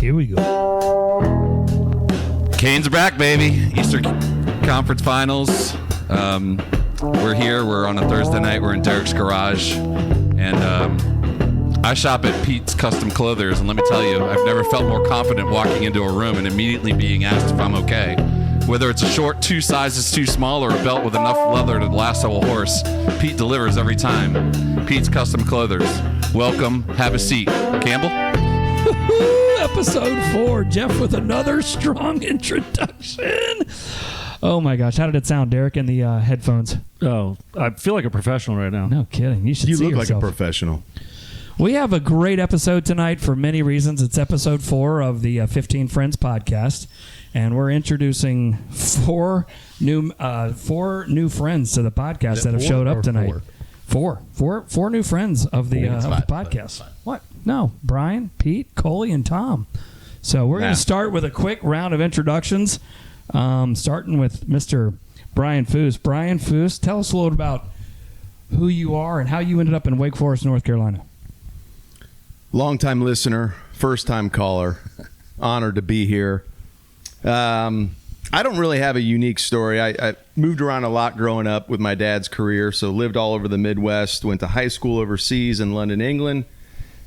Here we go. Canes are back, baby. Eastern Conference Finals. We're here. We're on a Thursday night. We're in Derek's garage. And I shop at Pete's Custom Clothiers. And let me tell you, I've never felt more confident walking into a room and immediately being asked if I'm okay. Whether it's a short 2 sizes too small or a belt with enough leather to lasso a horse, Pete delivers every time. Pete's Custom Clothiers. Welcome. Have a seat. Campbell? Episode 4. Jeff with another strong introduction. Oh, my gosh. How did it sound, Derek, in the headphones? Oh, I feel like a professional right now. No kidding. You should see yourself. You look like a professional. We have a great episode tonight for many reasons. It's episode 4 of the 15 Friends podcast, and we're introducing four new friends to the podcast that have showed up tonight. Four new friends of the podcast. What? No, Brian, Pete, Koli, and Tom. So we're going to start with a quick round of introductions, starting with Mr. Brian Foos. Brian Foos, tell us a little about who you are and how you ended up in Wake Forest, North Carolina. Long-time listener, first-time caller. Honored to be here. I don't really have a unique story. I moved around a lot growing up with my dad's career, so lived all over the Midwest, went to high school overseas in London, England,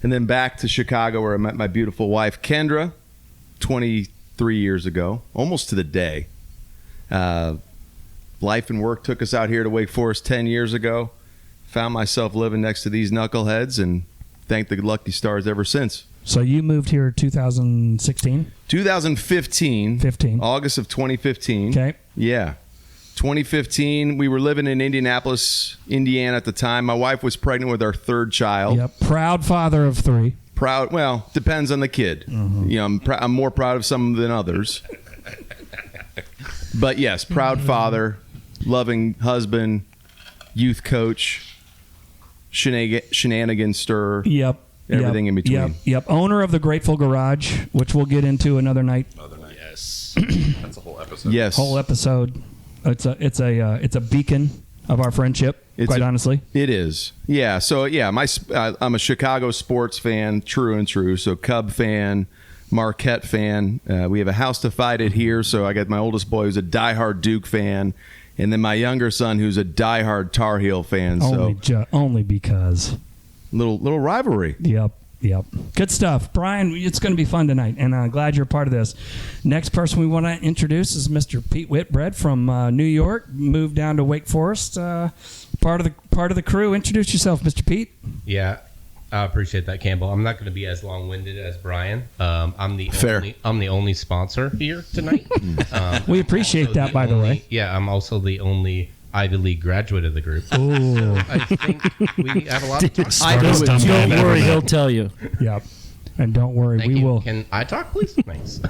and then back to Chicago where I met my beautiful wife, Kendra, 23 years ago, almost to the day. Life and work took us out here to Wake Forest 10 years ago. Found myself living next to these knuckleheads and thank the lucky stars ever since. So you moved here 2016? 2015. August of 2015. Okay. Yeah. 2015. We were living in Indianapolis, Indiana at the time. My wife was pregnant with our third child. Yep. Proud father of 3. Proud. Well, depends on the kid. Mm-hmm. You know, I'm more proud of some than others. But yes, proud father, loving husband, youth coach, shenanigan stir. Yep. Everything in between. Yep. Owner of the Grateful Garage, which we'll get into another night. Yes. That's a whole episode. Yes. Whole episode. It's a beacon of our friendship. Quite honestly, it is. Yeah. So yeah, I'm a Chicago sports fan, true and true. So Cub fan, Marquette fan. We have a house to fight it here. So I got my oldest boy who's a diehard Duke fan. And then my younger son, who's a diehard Tar Heel fan. Only because little rivalry. Yep. Good stuff, Brian. It's going to be fun tonight, and I'm glad you're part of this. Next person we want to introduce is Mr. Pete Whitbread from New York. Moved down to Wake Forest. Part of the crew. Introduce yourself, Mr. Pete. Yeah. I appreciate that, Campbell. I'm not going to be as long-winded as Brian. I'm the only sponsor here tonight. We appreciate that, by the way. Yeah, I'm also the only Ivy League graduate of the group. Ooh. So I think we have a lot to talk about. Don't worry, he'll tell you. Yep. And don't worry, Thank we you. will. Can I talk, please? Thanks.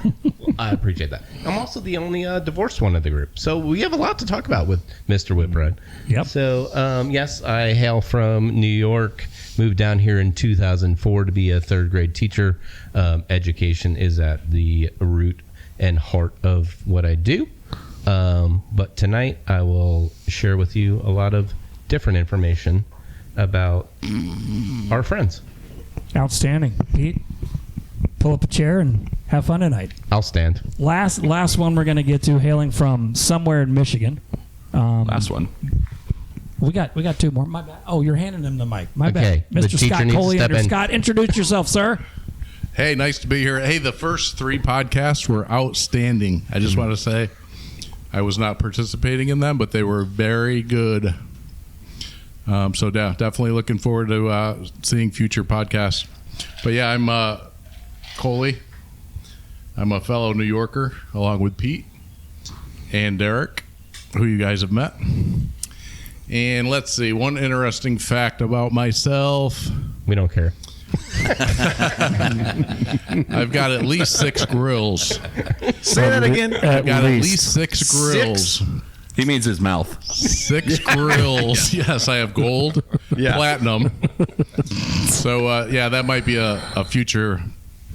I appreciate that. I'm also the only divorced one of the group. So we have a lot to talk about with Mr. Whitbread. Yep. So, yes, I hail from New York. Moved down here in 2004 to be a third grade teacher. Education is at the root and heart of what I do. But tonight I will share with you a lot of different information about our friends. Outstanding. Pete, pull up a chair and have fun tonight. I'll stand. Last one we're going to get to, hailing from somewhere in Michigan. Last one. We got 2 more. My bad. Oh, you're handing him the mic. My Okay. bad. Mr. Scott Koli under in. Scott. Introduce yourself, sir. Hey, nice to be here. Hey, the first 3 podcasts were outstanding. I just want to say I was not participating in them, but they were very good. So definitely looking forward to seeing future podcasts. But yeah, I'm Koli. I'm a fellow New Yorker along with Pete and Derek, who you guys have met. And let's see, one interesting fact about myself. We don't care. I've got at least 6 grills. Say that again. I've got at least 6 grills. 6? He means his mouth. 6 grills. Yes, I have gold, platinum. So, that might be a future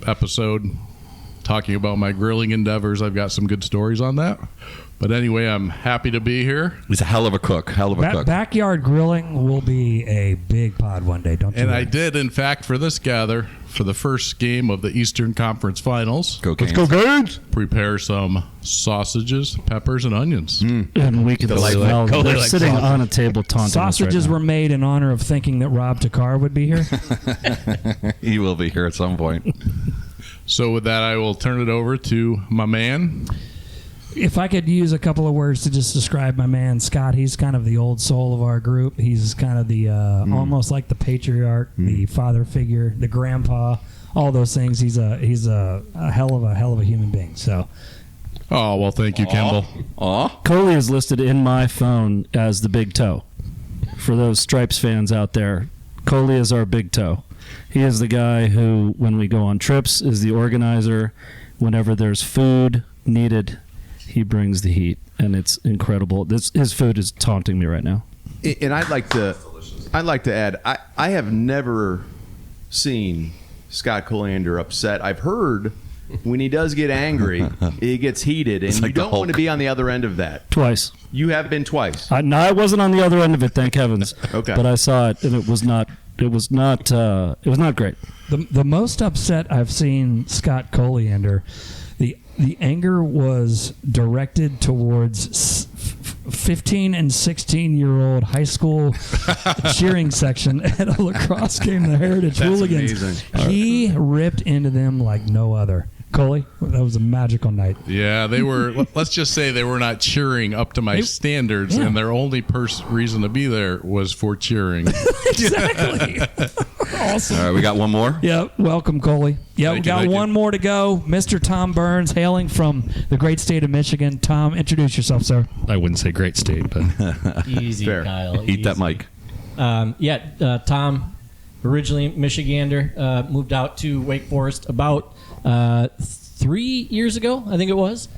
episode talking about my grilling endeavors. I've got some good stories on that. But anyway, I'm happy to be here. He's a hell of a cook. Backyard grilling will be a big pod one day, don't you? And worry. I did, in fact, for this gather, for the first game of the Eastern Conference Finals, Let's go, Canes! prepare some sausages, peppers, and onions. And we could smell Koli they're likes sitting sausage. on a table taunting Sausages us right were made in honor of thinking that Rob Takar would be here. He will be here at some point. So with that, I will turn it over to my man. If I could use a couple of words to just describe my man Scott, he's kind of the old soul of our group. He's kind of the almost like the patriarch, the father figure, the grandpa, all those things. He's a hell of a human being. So, Oh, well, thank you, Campbell. Aw. Koli is listed in my phone as the big toe. For those Stripes fans out there, Koli is our big toe. He is the guy who, when we go on trips, is the organizer. Whenever there's food needed, he brings the heat, and it's incredible. His food is taunting me right now. And I'd like to add, I have never seen Scott Colander upset. I've heard when he does get angry, he gets heated, and like you the don't want to Hulk. be on the other end of that. Twice. You have been twice. No, I wasn't on the other end of it, thank heavens. Okay. But I saw it, and it was not great. the most upset I've seen Scott Colander, the anger was directed towards 15 and 16-year-old high school cheering section at a lacrosse game, the Heritage That's Hooligans. amazing. He ripped into them like no other. Koli, that was a magical night. Yeah, they were, let's just say they were not cheering up to my standards, yeah. and their only reason to be there was for cheering. Exactly. Awesome. All right, we got one more. Yeah, welcome, Koli. Yeah, we got thank one you. more to go. Mr. Tom Burns, hailing from the great state of Michigan. Tom, introduce yourself, sir. I wouldn't say great state, but Easy, Fair. Kyle. Eat that easy. mic. Tom, originally Michigander, moved out to Wake Forest about 3 years ago, I think it was.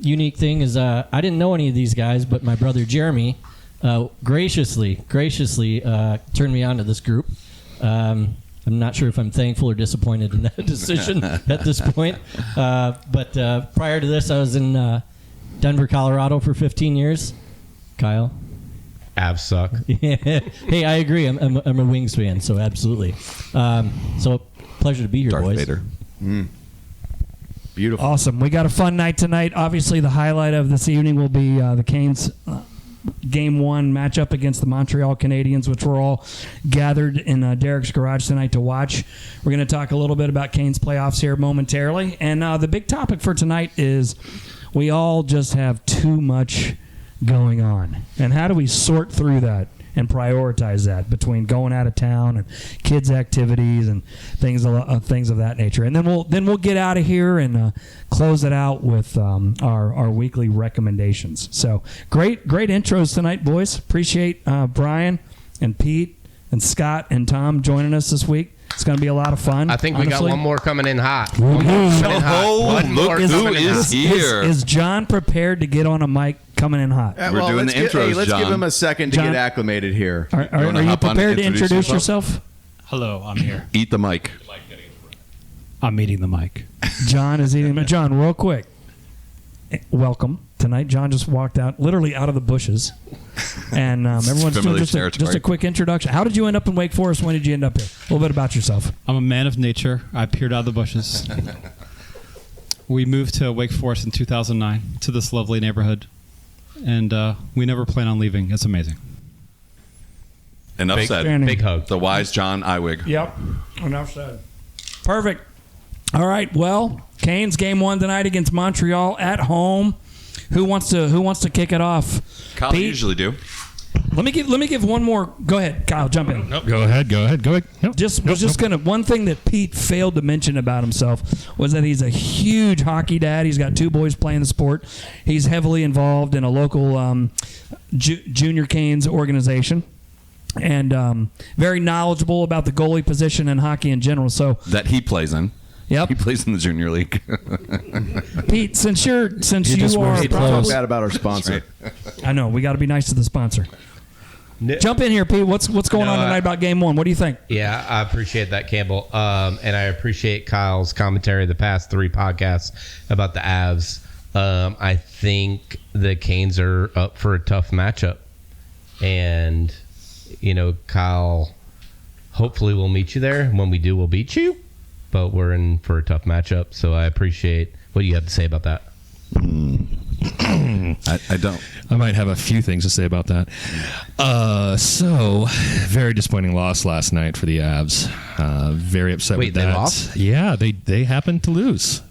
Unique thing is I didn't know any of these guys, but my brother Jeremy graciously turned me on to this group. I'm not sure if I'm thankful or disappointed in that decision at this point. But prior to this, I was in Denver, Colorado for 15 years. Kyle? Avs suck. Hey, I agree. I'm a Wings fan, so absolutely. So pleasure to be here, Darth boys. Vader. Beautiful. Awesome. We got a fun night tonight. Obviously, the highlight of this evening will be the Canes' Game 1 matchup against the Montreal Canadiens, which we're all gathered in Derek's garage tonight to watch. We're going to talk a little bit about Canes' playoffs here momentarily. And the big topic for tonight is we all just have too much going on. And how do we sort through that and prioritize that between going out of town and kids' activities and things of that nature? And then we'll get out of here and close it out with our weekly recommendations. So great intros tonight, boys. Appreciate Brian and Pete and Scott and Tom joining us this week. It's going to be a lot of fun. I think we got honestly. one more coming in hot. One more coming in hot. One more look who coming in is hot. here. Is John prepared to get on a mic coming in hot? We're doing let's the intros, let's John. give him a second to John? get acclimated here. Are wanna you hop on and prepared to introduce introduce yourself? yourself? Hello, I'm here. Eat the mic. I'm eating the mic. John is eating. John, real quick. Welcome tonight. John just walked out, literally out of the bushes, and everyone's doing familiar just a territory. quick introduction. How did you end up in Wake Forest? When did you end up here? A little bit about yourself. I'm a man of nature. I peered out of the bushes. We moved to Wake Forest in 2009 to this lovely neighborhood, and we never plan on leaving. It's amazing. Enough Big- said. Big hug. The wise John Iwig. Yep. Enough said. Perfect. All right. Well, Canes Game 1 tonight against Montreal at home. Who wants to kick it off? Kyle Pete? usually do. Let me give one more. Go ahead, Kyle. Jump in. Nope, go ahead. Nope. One thing that Pete failed to mention about himself was that he's a huge hockey dad. He's got two boys playing the sport. He's heavily involved in a local junior Canes organization, and very knowledgeable about the goalie position and hockey in general. So, That he plays in. yep, He plays in the junior league. Pete. Since you just are wears the Talk clothes. bad about our sponsor. I know we got to be nice to the sponsor. Jump in here, Pete. What's going on tonight about Game 1? What do you think? Yeah, I appreciate that, Campbell. And I appreciate Kyle's commentary the past 3 podcasts about the Avs. I think the Canes are up for a tough matchup. And, Kyle, hopefully we'll meet you there. When we do, we'll beat you. But we're in for a tough matchup. So I appreciate what you have to say about that. I don't. I might have a few things to say about that. So, very disappointing loss last night for the Avs. Very upset with that. They lost? Yeah, they happened to lose.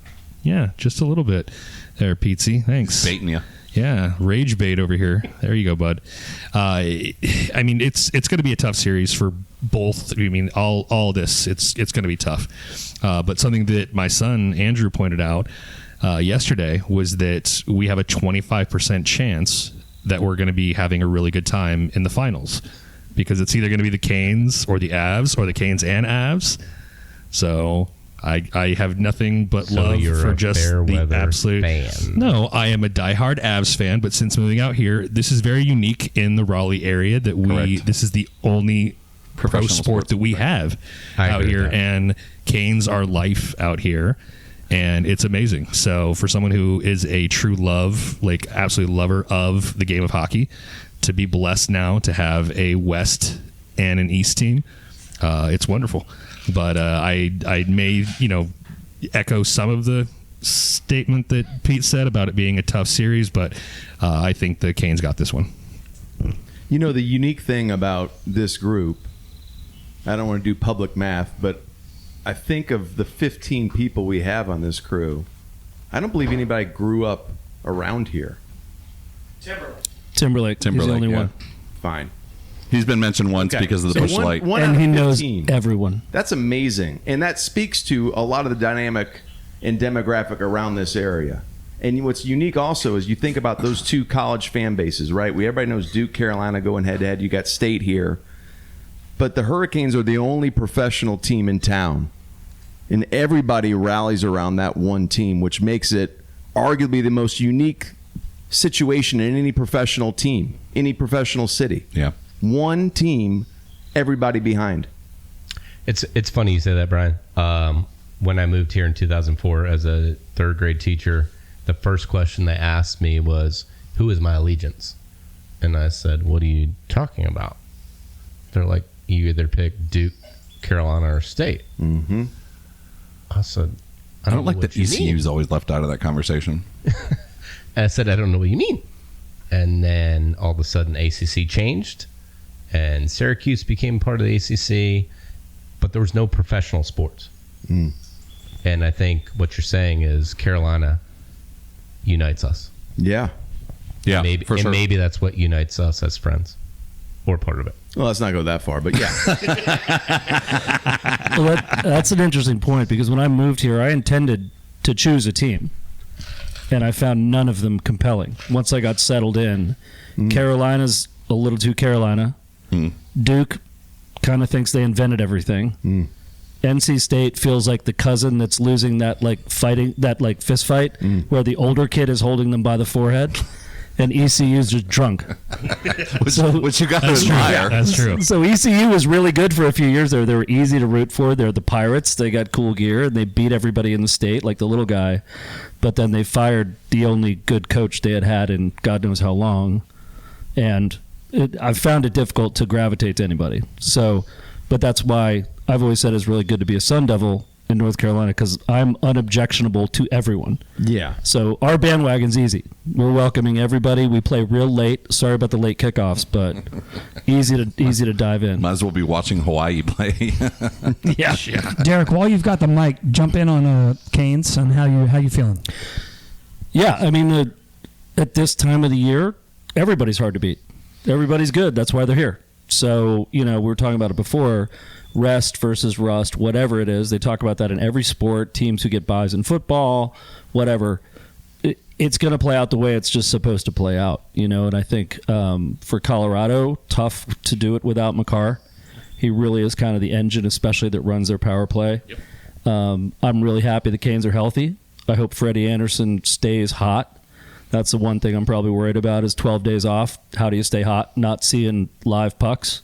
Yeah, just a little bit. There, Pizzi. Thanks. Baiting you. Yeah, rage bait over here. There you go, bud. I mean, it's going to be a tough series for both. I mean, all this, it's going to be tough. But something that my son Andrew pointed out yesterday was that we have a 25% chance that we're going to be having a really good time in the finals, because it's either going to be the Canes or the Avs, or the Canes and Avs. So I have nothing but love for just the absolute fan. No, I am a diehard Avs fan, but since moving out here, this is very unique in the Raleigh area that this is the only pro sport that we have out here, and Canes are life out here, and it's amazing. So for someone who is a true absolute lover of the game of hockey, to be blessed now to have a West and an East team, it's wonderful. But I may, echo some of the statement that Pete said about it being a tough series, but I think the Canes got this one. The unique thing about this group, I don't want to do public math, but I think of the 15 people we have on this crew, I don't believe anybody grew up around here. Timberlake. He's the only one. Fine. He's been mentioned once because of the Busch Light. And he knows everyone. That's amazing. And that speaks to a lot of the dynamic and demographic around this area. And what's unique also is you think about those two college fan bases, right? Everybody knows Duke, Carolina going head-to-head. You got State here. But the Hurricanes are the only professional team in town. And everybody rallies around that one team, which makes it arguably the most unique situation in any professional team, any professional city. Yeah. One team, everybody behind. It's funny you say that, Brian. When I moved here in 2004 as a third grade teacher, the first question they asked me was, "Who is my allegiance?" And I said, "What are you talking about?" They're like, "You either pick Duke, Carolina, or State." Mm-hmm. I said, I don't like what that you ECU mean." is always left out of that conversation. I said, "I don't know what you mean." And then all of a sudden ACC changed and Syracuse became part of the ACC, but there was no professional sports. Mm. And I think what you're saying is Carolina unites us. Yeah. Yeah, maybe, for sure. Maybe that's what unites us as friends, or part of it. Well, let's not go that far, but yeah. Well, that's an interesting point, because when I moved here, I intended to choose a team, and I found none of them compelling. Once I got settled in, Carolina's a little too Carolina. Duke kind of thinks they invented everything. NC State feels like the cousin that's losing that fist fight where the older kid is holding them by the forehead, and ECU's just drunk. which you got to admire. That's true. So ECU was really good for a few years there. They were easy to root for. They're the Pirates. They got cool gear, and they beat everybody in the state, like the little guy. But then they fired the only good coach they had in God knows how long. And I've found it difficult to gravitate to anybody. So, but that's why I've always said it's really good to be a Sun Devil in North Carolina, because I'm unobjectionable to everyone. Yeah. So our bandwagon's easy. We're welcoming everybody. We play real late. Sorry about the late kickoffs, but easy to dive in. Might as well be watching Hawaii play. Yeah. Derek, while you've got the mic, jump in on Canes and how you feeling? Yeah, I mean, at this time of the year, everybody's hard to beat. Everybody's good. That's why they're here. So, we were talking about it before. Rest versus rust, whatever it is. They talk about that in every sport. Teams who get buys in football, whatever. It's going to play out the way it's just supposed to play out, And I think for Colorado, tough to do it without Makar. He really is kind of the engine, especially that runs their power play. Yep. I'm really happy the Canes are healthy. I hope Freddie Anderson stays hot. That's the one thing I'm probably worried about is 12 days off. How do you stay hot, not seeing live pucks?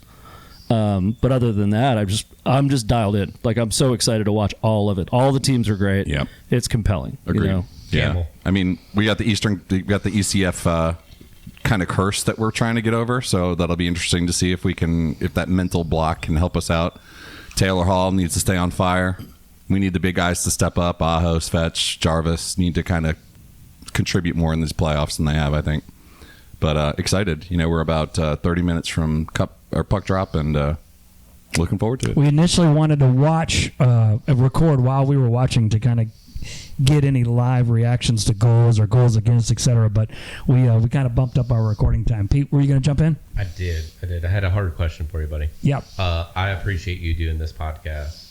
But other than that, I'm just dialed in. Like, I'm so excited to watch all of it. All the teams are great. Yep. It's compelling. Agreed. You know? Yeah. Campbell. I mean, we got the ECF kind of curse that we're trying to get over. So that'll be interesting to see if that mental block can help us out. Taylor Hall needs to stay on fire. We need the big guys to step up. Ahos, Fetch, Jarvis need to kind of contribute more in these playoffs than they have, I think. But excited. You know, we're about 30 minutes from puck drop, and looking forward to it. We initially wanted to watch, record while we were watching to kind of get any live reactions to goals or goals against, etc. But we kind of bumped up our recording time. Pete, were you going to jump in? I did. I had a hard question for you, buddy. Yep. I appreciate you doing this podcast.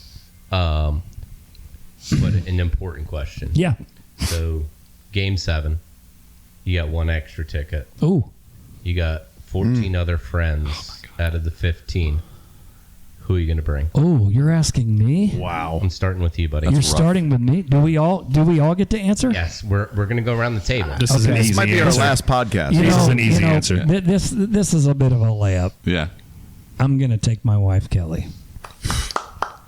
But an important question. Yeah. So, Game 7, you got one extra ticket. Ooh. You got 14 other friends out of the 15. Who are you going to bring? Oh, you're asking me? Wow. I'm starting with you, buddy. You're starting with me. Do we all get to answer? Yes, we're going to go around the table. This is an Okay. easy This might be our answer. last podcast. This is an easy answer. This is a bit of a layup. Yeah. I'm going to take my wife, Kelly.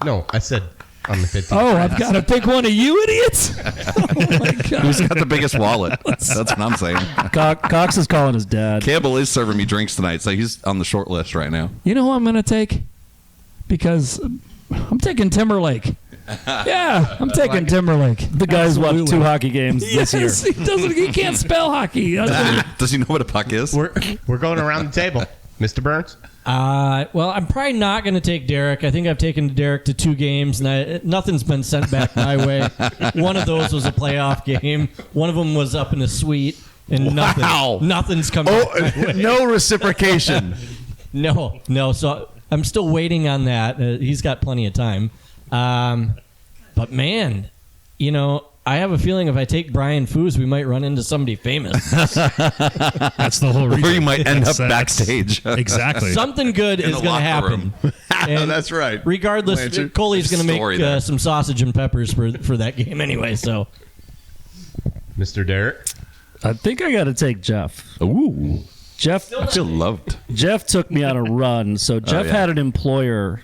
No, I said on the 15. Oh, I've got to pick one of you idiots? Oh, my God. Who's got the biggest wallet? That's what I'm saying. Cox is calling his dad. Campbell is serving me drinks tonight, so he's on the short list right now. You know who I'm going to take? Because I'm taking Timberlake. Yeah, I'm taking Timberlake. The guy's won 2 hocky games this year. Yes, he can't spell hockey. Does he know what a puck is? We're going around the table. Mr. Burns? Well, I'm probably not going to take Derek. I think I've taken Derek to 2 games, and nothing's been sent back my way. One of those was a playoff game. One of them was up in a suite, and nothing's come back my way. No reciprocation. No. So I'm still waiting on that. He's got plenty of time. But man, you know, I have a feeling if I take Brian Foos, we might run into somebody famous. That's the whole reason. Or you might end up backstage. Exactly. Something good In is the going to locker happen. room. That's right. Regardless, Blanchard. Koli's going to Story make there. some sausage and peppers for that game anyway. So Mr. Derek? I think I got to take Jeff. Ooh. Jeff I feel loved. Jeff took me on a run. So Jeff yeah. had an employer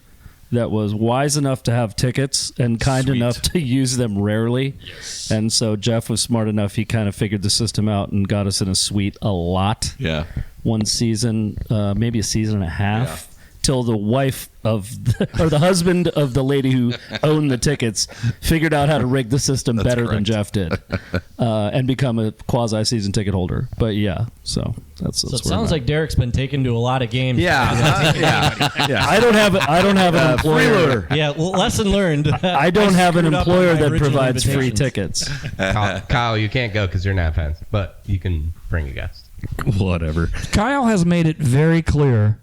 that was wise enough to have tickets and kind Sweet. enough to use them rarely. Yes. And so Jeff was smart enough. He kind of figured the system out and got us in a suite a lot. Yeah. One season, maybe a season and a half. Till the wife or the husband of the lady who owned the tickets figured out how to rig the system better than correct. Jeff did, and become a quasi-season ticket holder. But yeah, so that's it where sounds I'm like Derek's been taken to a lot of games. Yeah. at. I don't have an employer. Yeah, well, lesson learned. I don't have an screwed up on employer my that original provides free invitations. tickets. Kyle, you can't go because you're not fans, but you can bring a guest. Whatever. Kyle has made it very clear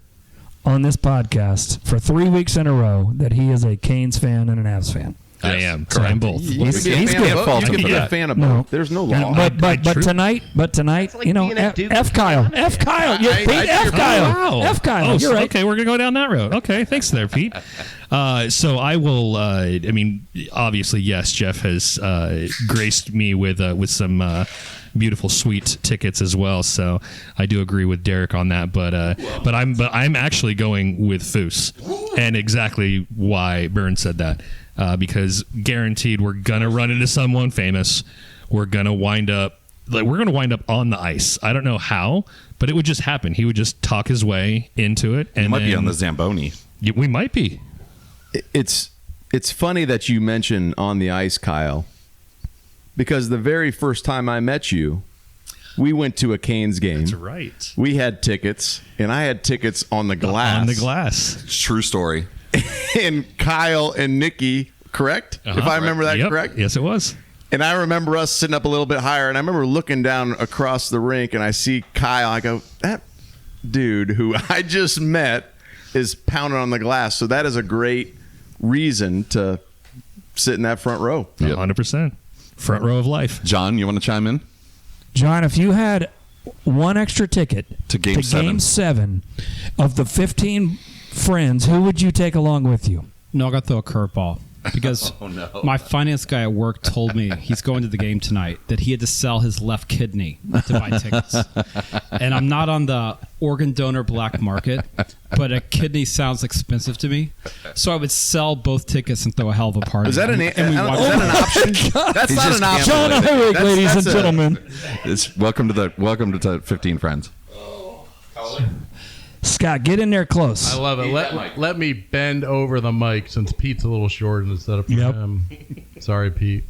on this podcast for 3 weeks in a row that he is a Canes fan and an Avs fan. I am. So I'm both. You can be a He's fan good. of both. You Fault him can for be a that. fan of No. both. There's no law. But tonight, like you know, being at Duke. F Kyle, F Kyle, Pete, F Kyle, Wow. F Kyle. Oh, You're right. Okay, we're gonna go down that road. Okay, thanks there, Pete. So I will. I mean, obviously, yes. Jeff has graced me with some beautiful suite tickets as well. So I do agree with Derek on that. But I'm actually going with Foos, and exactly why Burns said that. Because guaranteed we're gonna run into someone famous. We're gonna wind up on the ice. I don't know how, but it would just happen. He would just talk his way into it, and He might be then- on the Zamboni. Yeah, we might be. It's funny that you mention on the ice, Kyle, because the very first time I met you, we went to a Canes game. That's right. We had tickets, and I had tickets on the glass. On the glass. True story. And Kyle and Nikki, correct? If I remember that Yep. correct? Yes, it was. And I remember us sitting up a little bit higher, and I remember looking down across the rink, and I see Kyle. I go, that dude who I just met is pounding on the glass. So that is a great reason to sit in that front row. 100%. Front row of life. John, you want to chime in? John, if you had one extra ticket To Game 7. Game 7 of the 15 friends, who would you take along with you? No, I got to throw a curveball. because Oh, no. my finance guy at work told me he's going to the game tonight, that he had to sell his left kidney to buy tickets. And I'm not on the organ donor black market, but a kidney sounds expensive to me. So I would sell both tickets and throw a hell of a party. Is that an And we watched- option? That's He's not just an option. John Ulrich, ladies and gentlemen. It's welcome to 15 Friends. Scott, get in there close. I love it. Let me bend over the mic since Pete's a little short instead of Yep. him. Sorry, Pete.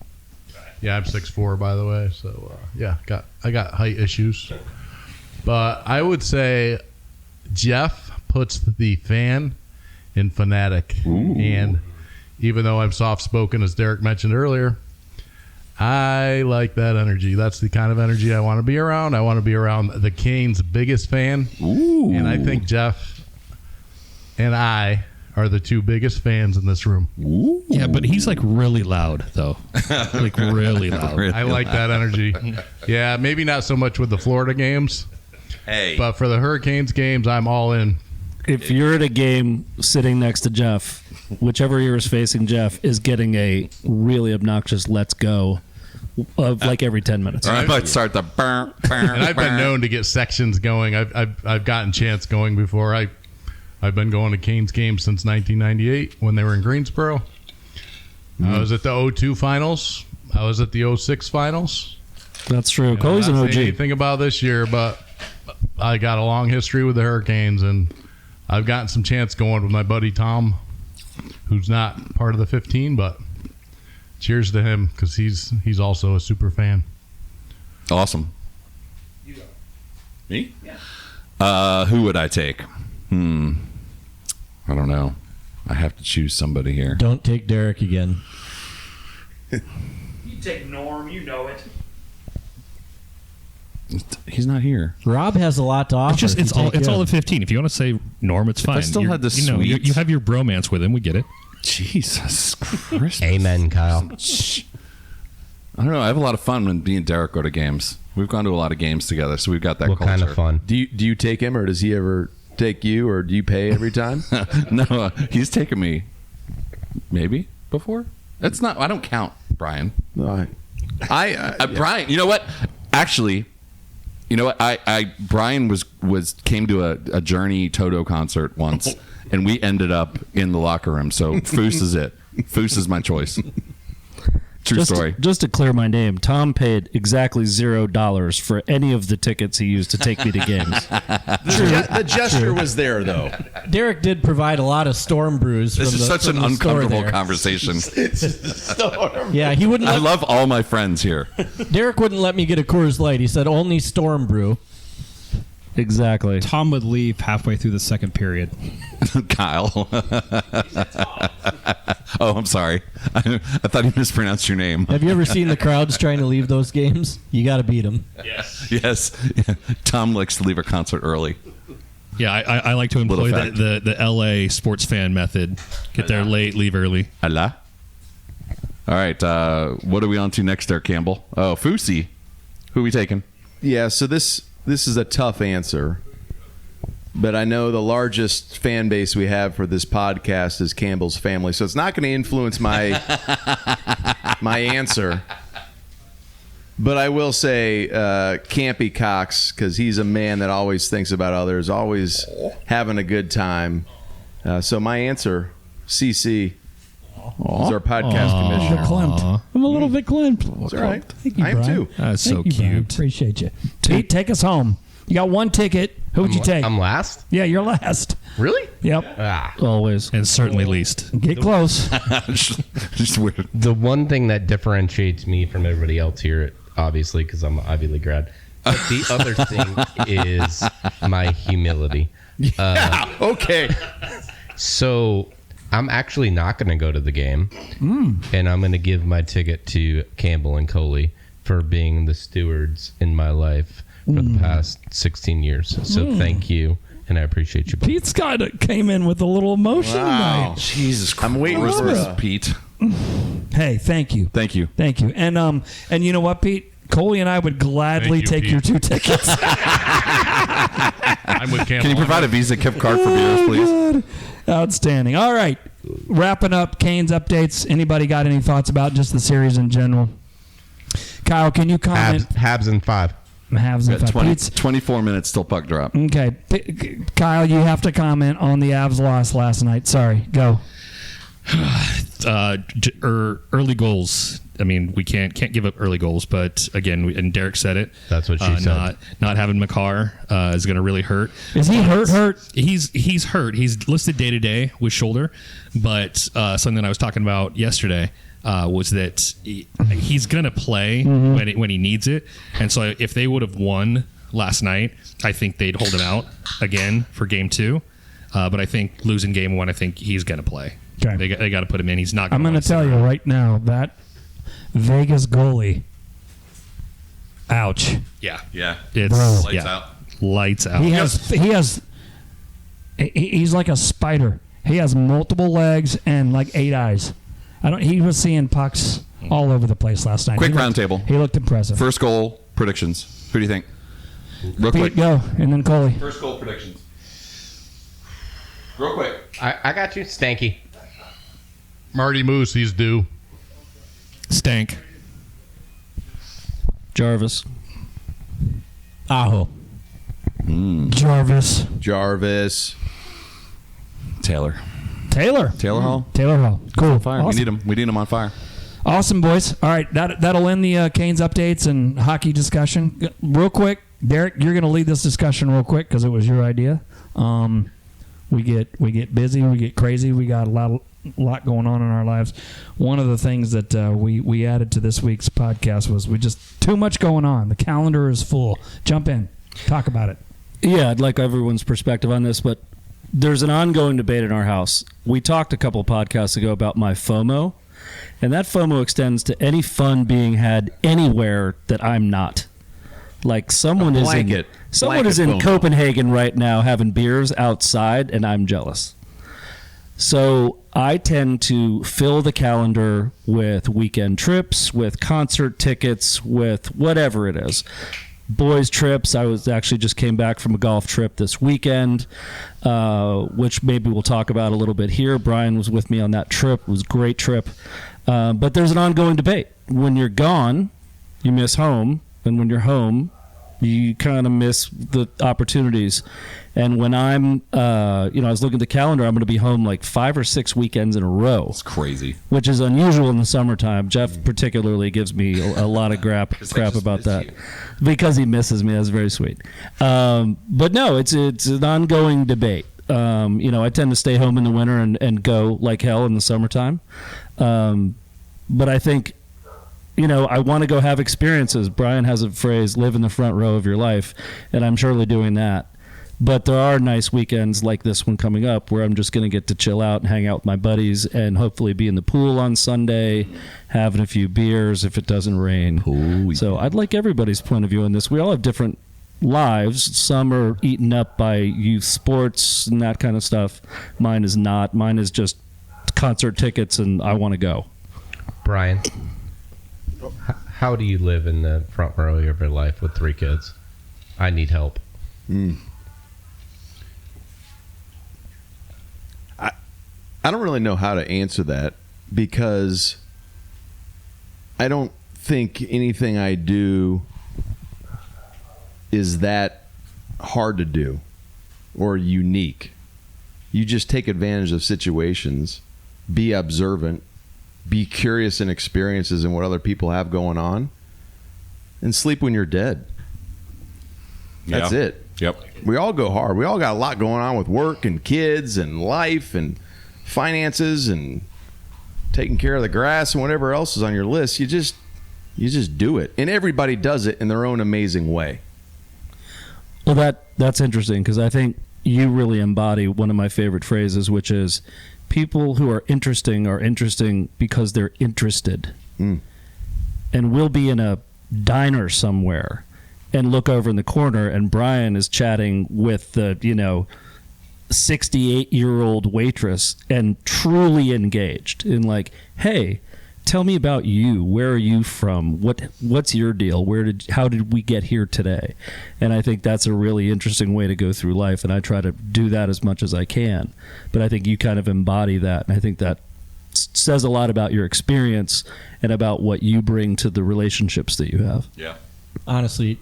Yeah, I'm 6'4", by the way. So I got height issues. But I would say Jeff puts the fan in Fanatic. And even though I'm soft spoken, as Derek mentioned earlier, I like that energy. That's the kind of energy I want to be around. I want to be around the Canes' biggest fan. Ooh. And I think Jeff and I are the two biggest fans in this room. Ooh. Yeah, but he's like really loud though. Like really loud. Really I like that energy. Yeah, maybe not so much with the Florida games, Hey. but for the Hurricanes games, I'm all in. If you're at a game sitting next to Jeff, whichever ear is facing Jeff is getting a really obnoxious "let's go" of like every 10 minutes. I might start the burn. And I've been known to get sections going. I've gotten chants going before. I've been going to Canes games since 1998 when they were in Greensboro. I was at the 02 finals. I was at the 06 finals. That's true. Koli's I'm an not OG. saying anything about this year, but I got a long history with the Hurricanes, and I've gotten some chants going with my buddy Tom, who's not part of the 15, but cheers to him because he's also a super fan. Awesome. You go. Me? Yeah. Who would I take? I don't know. I have to choose somebody here. Don't take Derek again. You take Norm, you know it. He's not here. Rob has a lot to offer. It's all the 15. If you want to say Norm, it's fine. still had the sweets. You have your bromance with him. We get it. Jesus Christ. Amen, Kyle. I don't know. I have a lot of fun when me and Derek go to games. We've gone to a lot of games together, so we've got that What culture. kind of fun? Do you take him, or does he ever take you, or do you pay every time? No, he's taken me maybe before. It's not. I don't count, Brian. No, Brian, you know what? Actually, you know what? Brian came to a Journey Toto concert once, and we ended up in the locker room. So Foose is it. Foose is my choice. True story. Just to clear my name, Tom paid exactly $0 for any of the tickets he used to take me to games. the gesture was there, though. Derek did provide a lot of storm brews. This from is the, such from an the store uncomfortable there. conversation. Yeah, he wouldn't. I Let, love all my friends here. Derek wouldn't let me get a Coors Light. He said only storm brew. Exactly. Tom would leave halfway through the second period. Kyle. Oh, I'm sorry. I thought he mispronounced your name. Have you ever seen the crowds trying to leave those games? You got to beat them. Yes. Tom likes to leave a concert early. Yeah, I like to employ fact. the LA sports fan method. Get there late, leave early. Allah. All right. What are we on to next there, Campbell? Oh, Fousey. Who are we taking? Yeah, so this is a tough answer, but I know the largest fan base we have for this podcast is Campbell's family, so it's not going to influence my my answer. But I will say Campy Cox, because he's a man that always thinks about others, always having a good time. So my answer, CC, is our podcast commissioner. Verklempt. I'm a little bit glimped. It's all right. Thank you, I am Brian. too. That's Thank so you, Brian. cute. Appreciate you. Pete, take us home. You got one ticket. Who would you take? I'm last? Yeah, you're last. Really? Yep. Always. And certainly least. Get close. Just weird. The one thing that differentiates me from everybody else here, obviously, because I'm an Ivy League grad, but the other thing is my humility. Okay. So I'm actually not going to go to the game, and I'm going to give my ticket to Campbell and Koli for being the stewards in my life for the past 16 years. So thank you, and I appreciate you both. Pete Scott came in with a little emotion tonight. Jesus Christ. I'm waiting for Christmas, Pete. Hey, thank you. Thank you. Thank you. And you know what, Pete? Koli and I would gladly Thank take you, your Pete. 2 tickets. I'm with Campbell. Can you provide a Visa gift card for beers, please? God. Outstanding. All right. Wrapping up Canes updates. Anybody got any thoughts about just the series in general? Kyle, can you comment? Habs in 5. Habs and 5. 24 minutes till puck drop. Okay. Kyle, you have to comment on the Avs loss last night. Sorry. Go. Early goals. I mean, we can't give up early goals, but again, and Derek said it. That's what she said. Not having Makar is going to really hurt. Is he hurt? He's hurt. He's listed day to day with shoulder, but something that I was talking about yesterday was that he's going to play when he needs it. And so if they would have won last night, I think they'd hold him out again for game 2. But I think losing game 1, I think he's going to play. Okay. They got to put him in. He's not. I'm going to tell you right now that Vegas goalie. Ouch. Yeah. It's Bro. lights out. Lights out. He's like a spider. He has multiple legs and like 8 eyes. He was seeing pucks all over the place last night. Quick round table. He looked impressive. First goal predictions. Who do you think? Real Pete, quick. go, and then Koli. First goal predictions. Real quick. I got you. Stanky. Marty Moose, he's due. Stank. Jarvis. Aho. Jarvis. Taylor Hall. Taylor Hall. Cool. Fire. Awesome. We need him on fire. Awesome, boys. All right, that'll end the Canes updates and hockey discussion. Real quick, Derek, you're going to lead this discussion real quick because it was your idea. We get busy, we get crazy, we got a lot going on in our lives. One of the things that we added to this week's podcast was we just too much going on. The calendar is full. Jump in, talk about it. Yeah, I'd like everyone's perspective on this, but there's an ongoing debate in our house. We talked a couple podcasts ago about my FOMO, and that FOMO extends to any fun being had anywhere that I'm not. Like someone is in FOMO. Copenhagen right now having beers outside, and I'm jealous. So I tend to fill the calendar with weekend trips, with concert tickets, with whatever it is. Boys trips. I just came back from a golf trip this weekend, which maybe we'll talk about a little bit here. Brian was with me on that trip. It was a great trip. But there's an ongoing debate. When you're gone, you miss home. And when you're home, you kind of miss the opportunities. And when I'm, I was looking at the calendar, I'm going to be home like 5 or 6 weekends in a row. It's crazy. Which is unusual in the summertime. Jeff particularly gives me a lot of crap about that. Because he misses me. That's very sweet. But no, it's an ongoing debate. I tend to stay home in the winter and go like hell in the summertime. But I think, I want to go have experiences. Brian has a phrase, live in the front row of your life, and I'm surely doing that. But there are nice weekends like this one coming up where I'm just going to get to chill out and hang out with my buddies and hopefully be in the pool on Sunday, having a few beers if it doesn't rain. Ooh, so I'd like everybody's point of view on this. We all have different lives. Some are eaten up by youth sports and that kind of stuff. Mine is not. Mine is just concert tickets and I want to go. Brian, how do you live in the front row of your life with 3 kids? I need help. I don't really know how to answer that because I don't think anything I do is that hard to do or unique. You just take advantage of situations, be observant, be curious in experiences and what other people have going on, and sleep when you're dead. That's it. Yep. We all go hard. We all got a lot going on with work and kids and life and finances and taking care of the grass and whatever else is on your list. You just do it, and everybody does it in their own amazing way. Well, that's interesting because I think you really embody one of my favorite phrases, which is people who are interesting because they're interested. And we'll be in a diner somewhere and look over in the corner and Brian is chatting with the 68-year-old waitress and truly engaged in like, hey, tell me about you. Where are you from? What's your deal? How did we get here today? And I think that's a really interesting way to go through life, and I try to do that as much as I can. But I think you kind of embody that, and I think that says a lot about your experience and about what you bring to the relationships that you have. Yeah. Honestly,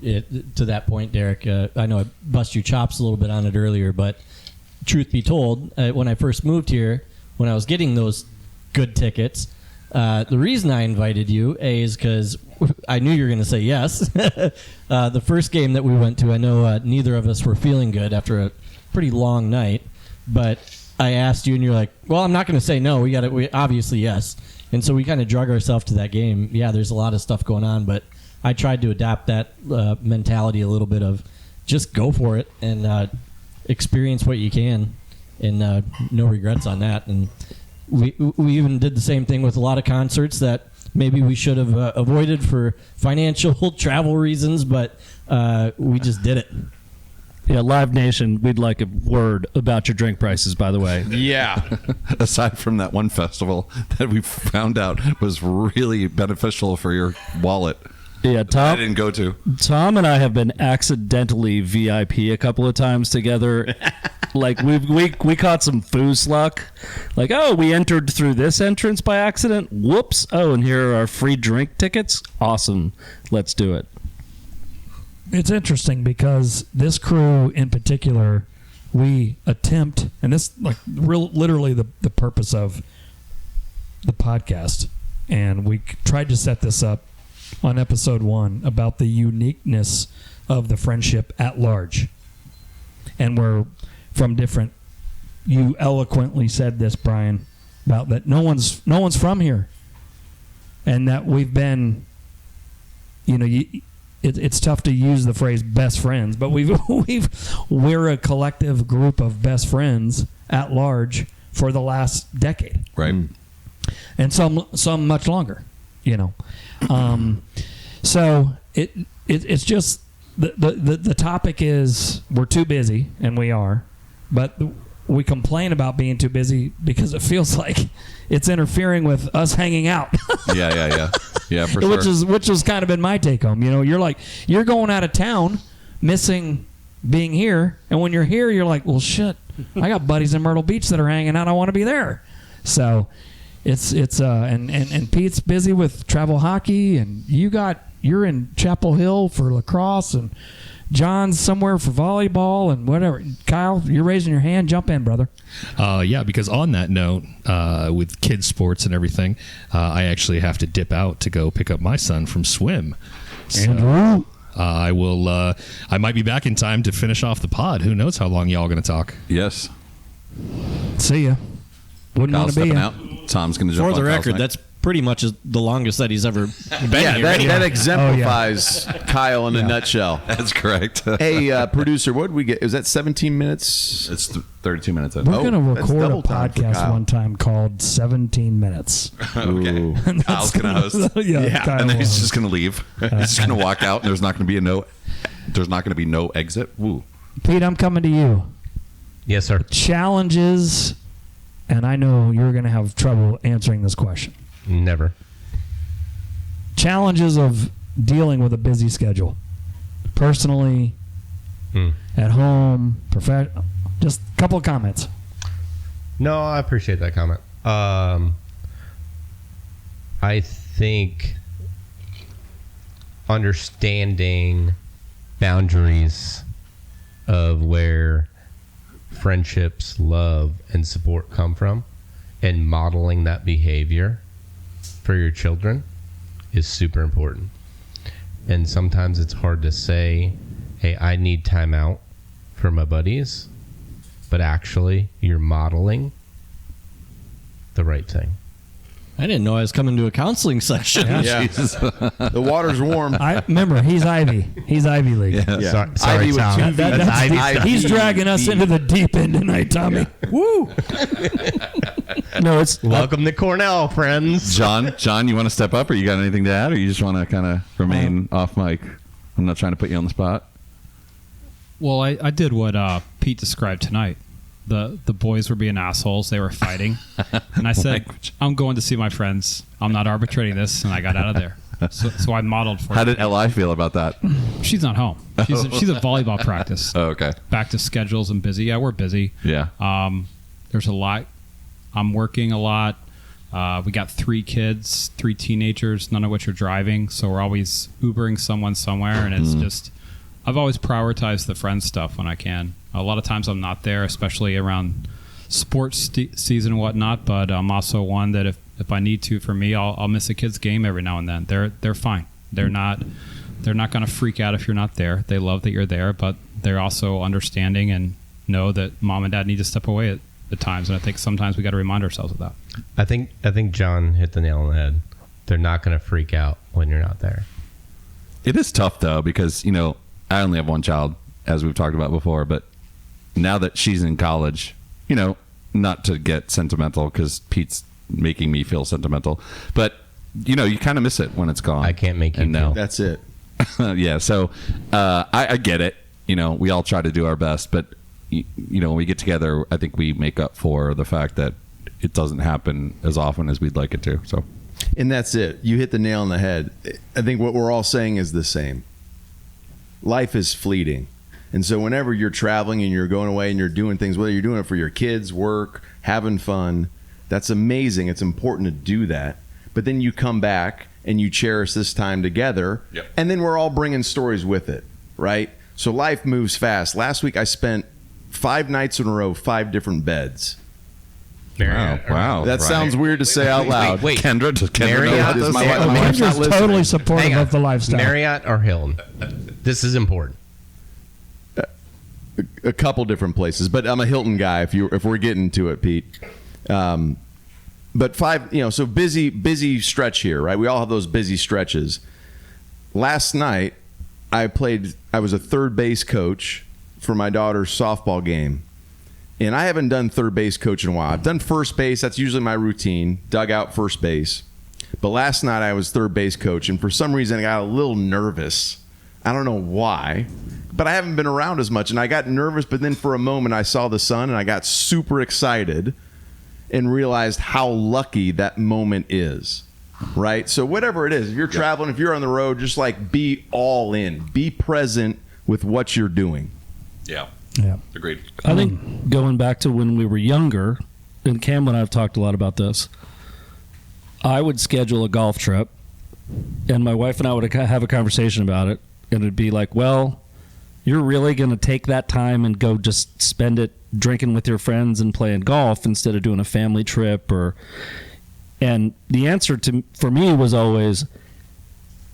to that point, Derek, I know I bust your chops a little bit on it earlier, but truth be told, when I first moved here, when I was getting those good tickets, the reason I invited you, is because I knew you were going to say yes. The first game that we went to, I know neither of us were feeling good after a pretty long night, but I asked you, and you're like, well, I'm not going to say no. We obviously yes. And so we kind of drug ourselves to that game. Yeah, there's a lot of stuff going on, but I tried to adapt that mentality a little bit of just go for it and experience what you can, and no regrets on that. And we even did the same thing with a lot of concerts that maybe we should have avoided for financial travel reasons, but we just did it. Yeah, Live Nation, we'd like a word about your drink prices, by the way. Yeah. Aside from that one festival that we found out was really beneficial for your wallet. Yeah, Tom. I didn't go to. Tom and I have been accidentally VIP a couple of times together. Like we caught some foos luck. Like, oh, we entered through this entrance by accident. Whoops. Oh, and here are our free drink tickets. Awesome. Let's do it. It's interesting because this crew in particular, we attempt, and this literally the purpose of the podcast, and we tried to set this up on episode 1 about the uniqueness of the friendship at large. And we're from different, you eloquently said this, Brian, about that no one's from here. And that we've been, it's tough to use the phrase best friends, but we're a collective group of best friends at large for the last decade. Right. And some much longer, So it's just the topic is we're too busy, and we are, but we complain about being too busy because it feels like it's interfering with us hanging out. Yeah, for sure. Which has kind of been my take home. You're going out of town, missing being here, and when you're here, you're like, well, shit, I got buddies in Myrtle Beach that are hanging out. I want to be there. So it's and Pete's busy with travel hockey, and you're in Chapel Hill for lacrosse, and John's somewhere for volleyball and whatever. Kyle, you're raising your hand. Jump in, brother. Yeah, because on that note, with kids sports and everything, I actually have to dip out to go pick up my son from swim. Andrew. I will. I might be back in time to finish off the pod. Who knows how long y'all going to talk? Yes. See ya. Wouldn't want Kyle's to be stepping ya. out. Tom's going to jump For on the Kyle's record, mic. that's pretty much the longest that he's ever been here. That exemplifies Kyle in a nutshell. That's correct. Hey, producer, what did we get? Is that 17 minutes? It's 32 minutes. I We're think. going to that's record a double time for podcast Kyle. one time called 17 Minutes. Okay. Kyle's going to host. Kyle And then he's will just going to leave. He's just going to walk out, and there's not going to be no exit. Woo. Pete, I'm coming to you. Yes, sir. Challenges, and I know you're going to have trouble answering this question. Never. Challenges of dealing with a busy schedule. Personally, at home, just a couple of comments. No, I appreciate that comment. I think understanding boundaries of where friendships, love, and support come from, and modeling that behavior for your children is super important. And sometimes it's hard to say, hey, I need time out for my buddies, but actually you're modeling the right thing. I didn't know I was coming to a counseling session. Yeah. The water's warm. I remember he's Ivy. He's Ivy League. Yeah. Sorry, Ivy with Tom. two V's. That's He's dragging us into the deep end tonight, Tommy. Woo! No, it's Welcome to Cornell, friends. John, you want to step up, or you got anything to add, or you just want to kind of remain off mic? I'm not trying to put you on the spot. Well, I did what Pete described tonight. The boys were being assholes. They were fighting. And I said, I'm going to see my friends. I'm not arbitrating this. And I got out of there. So I modeled for How did Li feel about that? She's not home. She's at volleyball practice. Oh, okay. Back to schedules and busy. Yeah, we're busy. Yeah. There's a lot. I'm working a lot. We got 3 kids, 3 teenagers, none of which are driving. So we're always Ubering someone somewhere. And it's just, I've always prioritized the friend stuff when I can. A lot of times I'm not there, especially around sports season and whatnot. But I'm also one that if I need to, for me, I'll miss a kid's game every now and then. They're fine. They're not going to freak out if you're not there. They love that you're there, but they're also understanding and know that mom and dad need to step away at times. And I think sometimes we got to remind ourselves of that. I think John hit the nail on the head. They're not going to freak out when you're not there. It is tough though, because I only have one child, as we've talked about before, but now that she's in college, not to get sentimental because Pete's making me feel sentimental, but you kind of miss it when it's gone. I can't make you feel. That's it. Yeah, so I get it. We all try to do our best, but when we get together, I think we make up for the fact that it doesn't happen as often as we'd like it to. So, and that's it. You hit the nail on the head. I think what we're all saying is the same. Life is fleeting. And so whenever you're traveling and you're going away and you're doing things, whether you're doing it for your kids, work, having fun, that's amazing. It's important to do that. But then you come back and you cherish this time together. Yep. And then we're all bringing stories with it, right? So life moves fast. Last week I spent 5 nights in a row, 5 different beds. Wow. That sounds weird to say out loud. Wait. Kendra, does Kendra Marriott know about this? My wife's not Kendra's listening. totally supportive Hang on. of the lifestyle. Marriott or Hilton? This is important. A couple different places, but I'm a Hilton guy. If we're getting to it, Pete. But 5, so busy stretch here, right? We all have those busy stretches. Last night, I was a third base coach for my daughter's softball game, and I haven't done third base coach in a while. I've done first base. That's usually my routine. Dugout, first base. But last night I was third base coach, and for some reason I got a little nervous. I don't know why, but I haven't been around as much, and I got nervous. But then for a moment I saw the sun, and I got super excited and realized how lucky that moment is, right? So whatever it is, if you're traveling, if you're on the road, just like be all in. Be present with what you're doing. Yeah. Agreed. I think going back to when we were younger, and Campbell and I have talked a lot about this, I would schedule a golf trip, and my wife and I would have a conversation about it, and it'd be like, well, you're really going to take that time and go just spend it drinking with your friends and playing golf instead of doing a family trip? And the answer for me was always,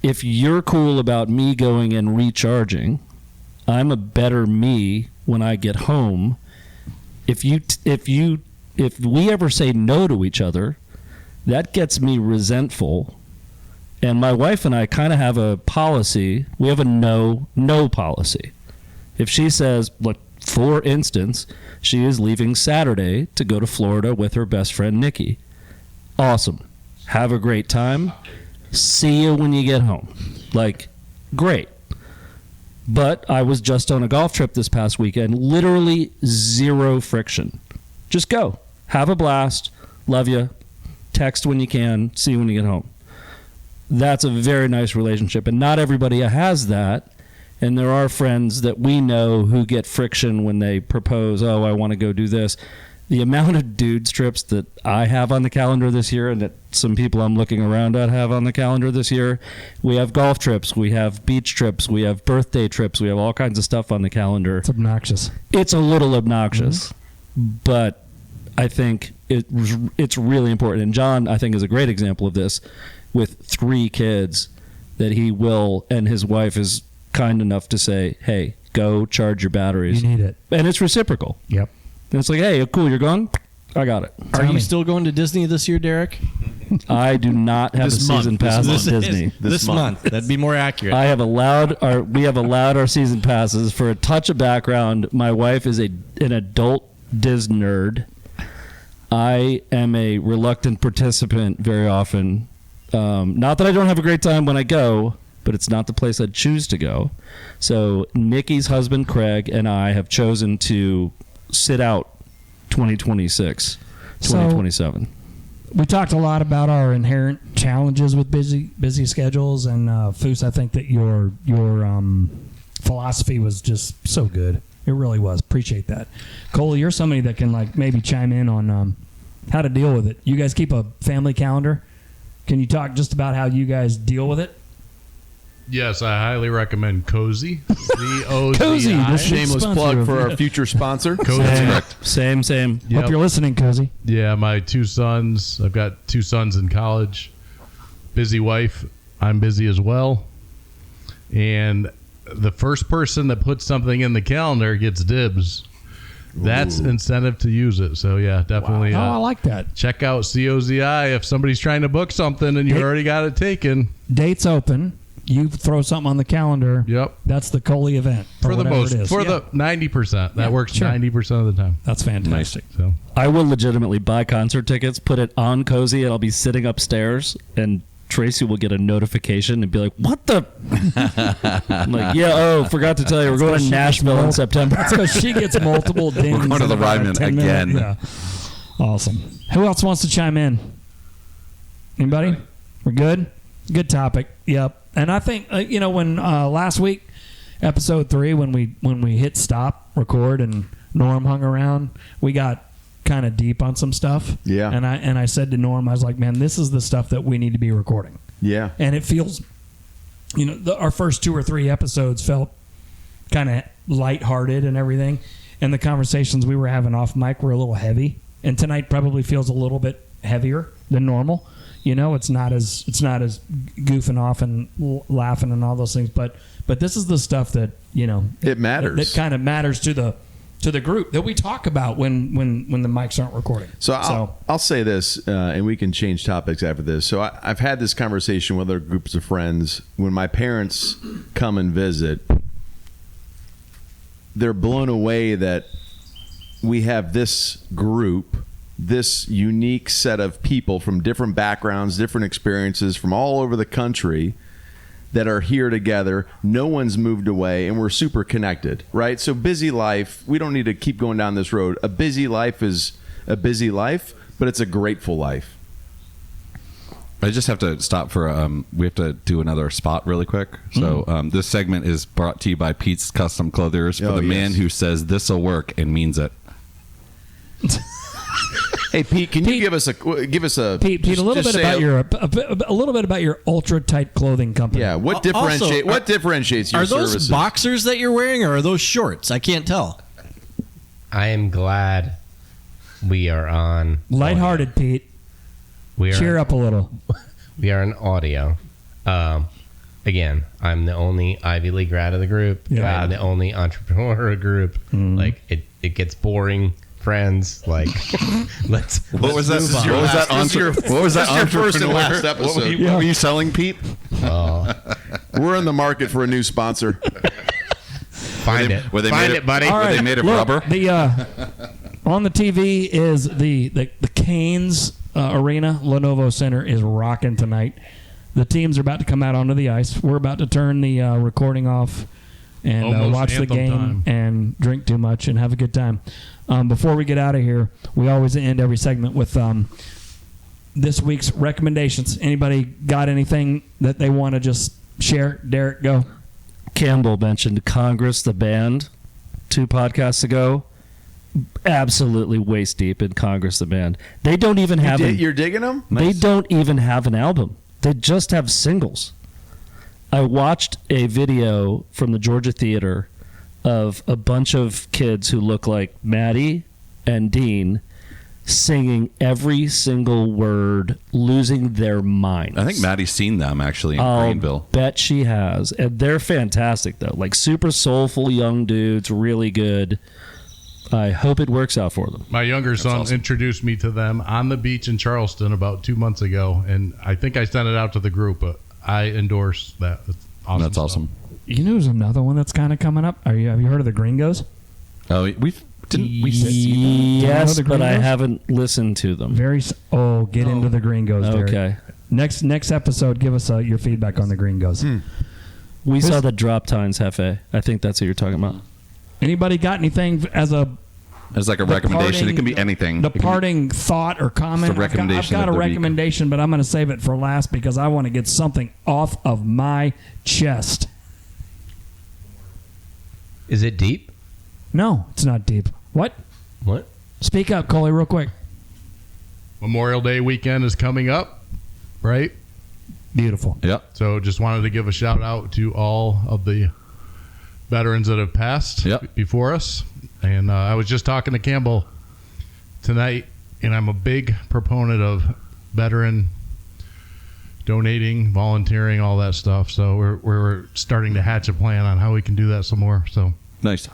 if you're cool about me going and recharging, I'm a better me when I get home. If we ever say no to each other, that gets me resentful. And my wife and I kind of have a policy. We have a no policy. If she says, look, for instance, she is leaving Saturday to go to Florida with her best friend, Nikki. Awesome. Have a great time. See you when you get home. Like, great. But I was just on a golf trip this past weekend. Literally 0 friction. Just go. Have a blast. Love you. Text when you can. See you when you get home. That's a very nice relationship. And not everybody has that. And there are friends that we know who get friction when they propose, oh, I want to go do this. The amount of dudes trips that I have on the calendar this year, and that some people I'm looking around at have on the calendar this year, we have golf trips, we have beach trips, we have birthday trips, we have all kinds of stuff on the calendar. It's obnoxious. It's a little obnoxious, but I think it's really important. And John, I think, is a great example of this with 3 kids that he will, and his wife is kind enough to say, hey, go charge your batteries. You need it. And it's reciprocal. Yep. And it's like, hey, cool, you're gone? I got it. Are you still going to Disney this year, Derek? I do not have a season pass on Disney. This month. That'd be more accurate. We have allowed our season passes. For a touch of background, my wife is an adult Disney nerd. I am a reluctant participant very often. Not that I don't have a great time when I go, but it's not the place I'd choose to go. So Nikki's husband, Craig, and I have chosen to sit out 2026, 2027. We talked a lot about our inherent challenges with busy schedules, and Foose, I think that your philosophy was just so good. It really was. Appreciate that. Koli, you're somebody that can like maybe chime in on how to deal with it. You guys keep a family calendar. Can you talk just about how you guys deal with it? Yes, I highly recommend Cozy. C-O-Z-I. Cozy, this Shameless plug for our future sponsor. Cozy. Same. Yep. Hope you're listening, Cozy. Yeah, my 2 sons. I've got 2 sons in college. Busy wife. I'm busy as well. And the first person that puts something in the calendar gets dibs. That's incentive to use it. So, yeah, definitely. Wow. I like that. Check out COZI if somebody's trying to book something and you already got it taken. Dates open. You throw something on the calendar. Yep. That's the Koli event. For the most. It is. For the 90%. That works sure. 90% of the time. That's fantastic. So I will legitimately buy concert tickets, put it on Cozy, and I'll be sitting upstairs, and Tracy will get a notification and be like, "What the?" I'm like, forgot to tell you, we're going to Nashville in September. That's because she gets multiple dings. We're going to the in about a Ryman 10 again. minute- Yeah. Awesome. Who else wants to chime in? Anybody? We're good? Good topic. Yep. And I think when last week, episode 3, when we hit stop record and Norm hung around, we got kind of deep on some stuff. Yeah. And I said to Norm, I was like, man, this is the stuff that we need to be recording. Yeah. And it feels, our first 2 or 3 episodes felt kind of lighthearted and everything, and the conversations we were having off mic were a little heavy. And tonight probably feels a little bit heavier than normal. It's not as goofing off and laughing and all those things. But this is the stuff that it matters. That kind of matters to the group that we talk about when the mics aren't recording. So I'll say this, and we can change topics after this. So I've had this conversation with other groups of friends. When my parents come and visit, they're blown away that we have this group, this unique set of people from different backgrounds, different experiences from all over the country that are here together. No one's moved away, and we're super connected, right? So busy life, we don't need to keep going down this road. A busy life is a busy life, but it's a grateful life. I just have to stop for we have to do another spot really quick. So this segment is brought to you by Pete's Custom Clothiers for the man who says this'll work and means it. Hey Pete, can you give us a Pete, a little bit about your ultra tight clothing company? Yeah, what differentiates your services? Are those services? boxers that you're wearing, or are those shorts? I can't tell. I am glad we are on lighthearted, audio. Pete. Cheer up a little. We are on audio. Again, I'm the only Ivy League grad of the group. Yeah. I'm the only entrepreneur of the group. Like it gets boring. Friends, like let's What was that? move on. What was that? Your first and last What episode. were you selling, Pete? We're in the market for a new sponsor. Find it, buddy. All right, Were they made of look, rubber? On the TV is the Canes Arena. Lenovo Center is rocking tonight. The teams are about to come out onto the ice. We're about to turn the recording off and watch the anthem game time. and drink too much and have a good time. Before we get out of here, we always end every segment with this week's recommendations. Anybody got anything that they want to just share? Derek, go. Campbell mentioned Congress, the band, 2 podcasts ago. Absolutely waist deep in Congress, the band. They don't even have You're digging them? They don't even have an album. They just have singles. I watched a video from the Georgia Theater of a bunch of kids who look like Maddie and Dean singing every single word, losing their minds. I think Maddie's seen them actually in Greenville. Bet she has. And they're fantastic, though. Like super soulful young dudes, really good. I hope it works out for them. My younger son introduced me to them on the beach in Charleston about 2 months ago, and I think I sent it out to the group, but I endorse that. Awesome. That's awesome. You know, there's another one that's kind of coming up. Have you heard of the Gringos? Oh, didn't we see Yes, the but I Gringos? haven't listened to them. Get into the Gringos, Derek. Okay. Next episode, give us your feedback on the Gringos. We saw the Drop Tines Hefe. I think that's what you're talking about. Anybody got anything as a As like a recommendation. It can be anything. The parting thought or comment. It's a recommendation I've got of a the week. recommendation, but I'm going to save it for last because I want to get something off of my chest. Is it deep? No, it's not deep. What? Speak up, Koli, real quick. Memorial Day weekend is coming up, right? Beautiful. Yep. So just wanted to give a shout out to all of the veterans that have passed before us. And I was just talking to Campbell tonight, and I'm a big proponent of veteran donating, volunteering, all that stuff. So we're starting to hatch a plan on how we can do that some more. So nice.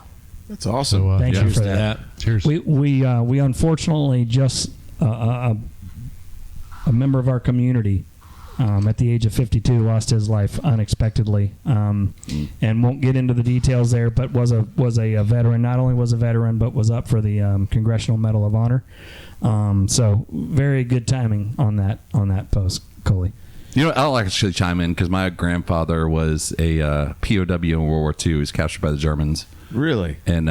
That's awesome. So, Thank you for that. Cheers. We unfortunately just a member of our community at the age of 52 lost his life unexpectedly, and won't get into the details there. But was a veteran. Not only was a veteran, but was up for the Congressional Medal of Honor. So very good timing on that post, Koli. You know, I'll actually chime in because my grandfather was a POW in World War II. He was captured by the Germans. Really? In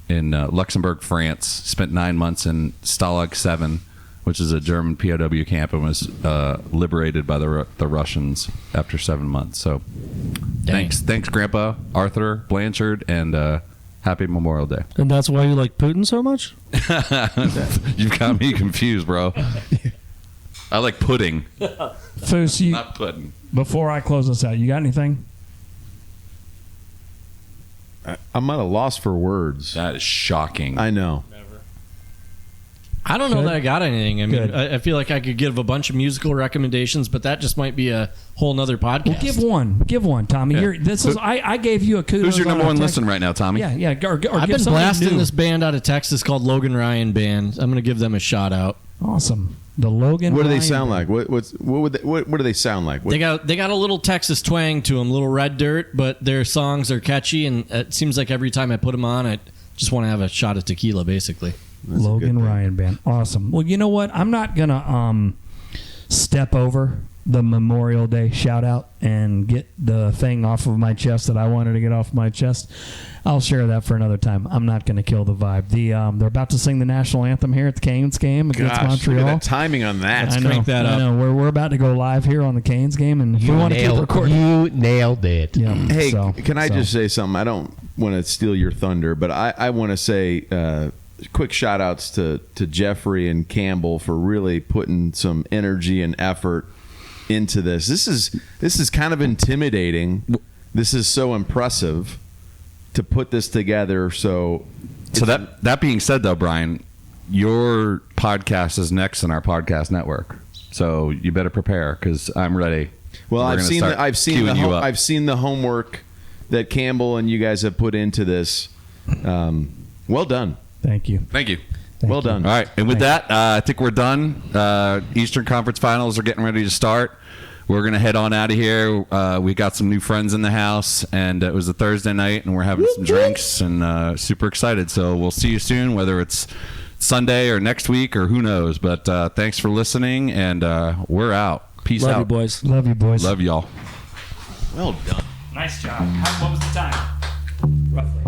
Luxembourg, France. Spent 9 months in Stalag 7, which is a German POW camp, and was liberated by the Russians after 7 months. So, thanks, Grandpa Arthur Blanchard, and happy Memorial Day. And that's why you like Putin so much? You've got me confused, bro. I like pudding. Foose, Not pudding. before I close this out, you got anything? I'm at a loss for words. That is shocking. I know. I don't know Good. that I got anything. I mean, Good. I feel like I could give a bunch of musical recommendations, but that just might be a whole nother podcast. Well, give one, Tommy. Yeah. I gave you a kudos. Who's your on number a one text. listener right now, Tommy? Yeah. Or I've give been something blasting new. this band out of Texas called Logan Ryan Band. I'm going to give them a shout out. Awesome. The Logan. What do they Ryan sound Band. like? What do they sound like? They got a little Texas twang to them, little red dirt, but their songs are catchy, and it seems like every time I put them on, I just want to have a shot of tequila, basically. That's a good Logan thing. Ryan Band. Awesome. Well, you know what? I'm not gonna step over the Memorial Day shout out and get the thing off of my chest that I wanted to get off my chest. I'll share that for another time. I'm not going to kill the vibe. They're about to sing the national anthem here at the Canes game against Gosh, Montreal. look at that timing on that. I know. crank that I up. know. We're about to go live here on the Canes game, and we want to keep recording. You nailed it. Yeah. Hey, So- can I so- just say something? I don't want to steal your thunder, but I want to say quick shout outs to Jeffrey and Campbell for really putting some energy and effort into this. This is kind of intimidating. This is so impressive to put this together. So that being said, though, Brian, your podcast is next in our podcast network. So you better prepare because I'm ready. well, We're I've gonna seen start queuing you up. I've seen the homework that Campbell and you guys have put into this. Well done. Thank you. Thank you. Well done. All right, and with Thank that, I think we're done. Eastern Conference Finals are getting ready to start. We're going to head on out of here. We got some new friends in the house, and it was a Thursday night, and we're having some drinks, and super excited. So we'll see you soon, whether it's Sunday or next week or who knows. But thanks for listening, and we're out. Peace Love out. you, boys. Love you, boys. Love y'all. Well done. Nice job. What was the time? Roughly.